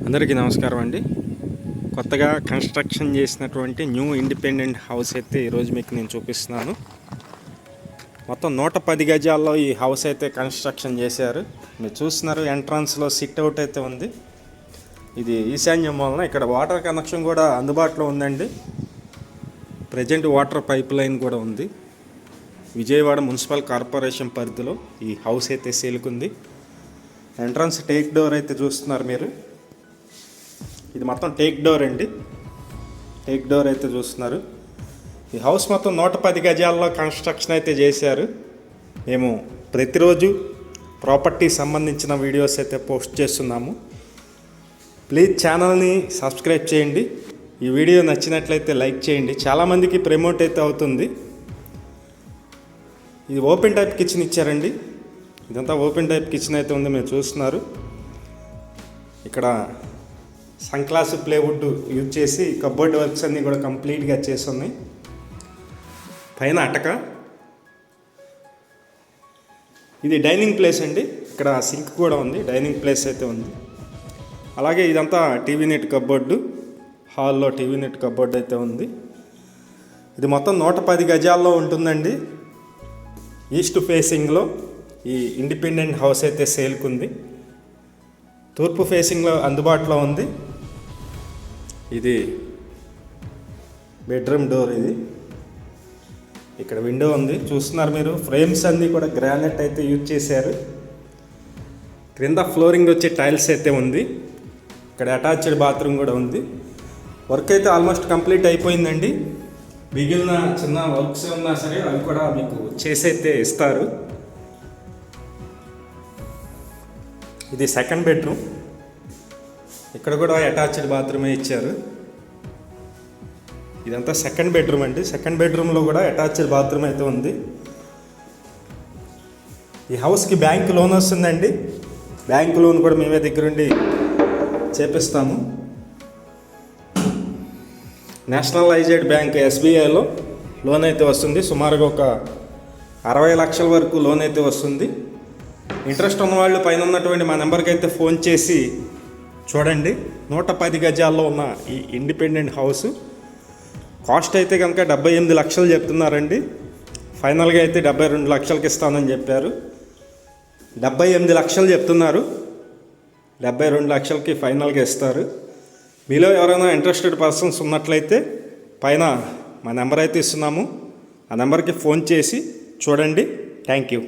అందరికీ నమస్కారం అండి. కొత్తగా కన్స్ట్రక్షన్ చేసినటువంటి న్యూ ఇండిపెండెంట్ హౌస్ అయితే ఈరోజు మీకు నేను చూపిస్తున్నాను. మొత్తం 110 గజాల్లో ఈ హౌస్ అయితే కన్స్ట్రక్షన్ చేశారు. మీరు చూస్తున్నారు, ఎంట్రన్స్లో సిట్ అవుట్ అయితే ఉంది. ఇది ఈశాన్యం వలన ఇక్కడ వాటర్ కనెక్షన్ కూడా అందుబాటులో ఉందండి. ప్రజెంట్ వాటర్ పైప్ లైన్ కూడా ఉంది. విజయవాడ మున్సిపల్ కార్పొరేషన్ పరిధిలో ఈ హౌస్ అయితే సేల్కుంది. ఎంట్రన్స్ టేక్ డోర్ అయితే చూస్తున్నారు మీరు. ఇది మొత్తం టేక్ డోర్ అండి. టేక్ డోర్ అయితే చూస్తున్నారు. ఈ హౌస్ మొత్తం 110 గజాల్లో కన్స్ట్రక్షన్ అయితే చేశారు. మేము ప్రతిరోజు ప్రాపర్టీ సంబంధించిన వీడియోస్ అయితే పోస్ట్ చేస్తున్నాము. ప్లీజ్ ఛానల్ని సబ్స్క్రైబ్ చేయండి. ఈ వీడియో నచ్చినట్లయితే లైక్ చేయండి. చాలామందికి ప్రమోట్ అయితే అవుతుంది. ఇది ఓపెన్ టైప్ కిచెన్ ఇచ్చారండి. ఇదంతా ఓపెన్ టైప్ కిచెన్ అయితే ఉంది, మీరు చూస్తున్నారు. ఇక్కడ సన్గ్లాస్ ప్లేవుడ్ యూజ్ చేసి కబోర్డ్ వర్క్స్ అన్నీ కూడా కంప్లీట్గా చేస్తున్నాయి. పైన అటక. ఇది డైనింగ్ ప్లేస్ అండి. ఇక్కడ సింక్ కూడా ఉంది, డైనింగ్ ప్లేస్ అయితే ఉంది. అలాగే ఇదంతా టీవీ నెట్ కబోర్డు. హాల్లో టీవీ నెట్ కబోర్డ్ అయితే ఉంది. ఇది మొత్తం 110 గజాల్లో ఉంటుందండి. ఈస్ట్ ఫేసింగ్లో ఈ ఇండిపెండెంట్ హౌస్ అయితే సేల్కుంది. తూర్పు ఫేసింగ్లో అందుబాటులో ఉంది. ఇది బెడ్రూమ్ డోర్. ఇది ఇక్కడ విండో ఉంది, చూస్తున్నారు మీరు. ఫ్రేమ్స్ అన్నీ కూడా గ్రానైట్ అయితే యూజ్ చేశారు. క్రింద ఫ్లోరింగ్ వచ్చి టైల్స్ అయితే ఉంది. ఇక్కడ అటాచ్డ్ బాత్రూమ్ కూడా ఉంది. వర్క్ అయితే ఆల్మోస్ట్ కంప్లీట్ అయిపోయిందండి. మిగిలిన చిన్న వర్క్స్ ఉన్నా సరే అవి కూడా మీకు చేసైతే ఇస్తారు. ఇది సెకండ్ బెడ్రూమ్. ఇక్కడ కూడా అటాచ్డ్ బాత్రూమే ఇచ్చారు. ఇదంతా సెకండ్ బెడ్రూమ్ అండి. సెకండ్ బెడ్రూమ్లో కూడా అటాచ్డ్ బాత్రూమ్ అయితే ఉంది. ఈ హౌస్కి బ్యాంక్ లోన్ వస్తుందండి. బ్యాంక్ లోన్ కూడా మేమే దగ్గరుండి చేపిస్తాము. నేషనలైజ్డ్ బ్యాంక్ ఎస్బీఐలో లోన్ అయితే వస్తుంది. సుమారుగా ఒక 60 లక్షల వరకు లోన్ అయితే వస్తుంది. ఇంట్రెస్ట్ ఉన్నవాళ్ళు పైన ఉన్నటువంటి మా నెంబర్కి అయితే ఫోన్ చేసి చూడండి. 110 గజాల్లో ఉన్న ఈ ఇండిపెండెంట్ హౌస్ కాస్ట్ అయితే కనుక 78 లక్షలు చెప్తున్నారండి. ఫైనల్గా అయితే 72 లక్షలకి ఇస్తానని చెప్పారు. 78 లక్షలు చెప్తున్నారు. 72 లక్షలకి ఫైనల్గా ఇస్తారు. మీలో ఎవరైనా ఇంట్రెస్టెడ్ పర్సన్స్ ఉన్నట్లయితే పైన మా నెంబర్ అయితే ఇస్తున్నాము. ఆ నెంబర్కి ఫోన్ చేసి చూడండి. Thank you.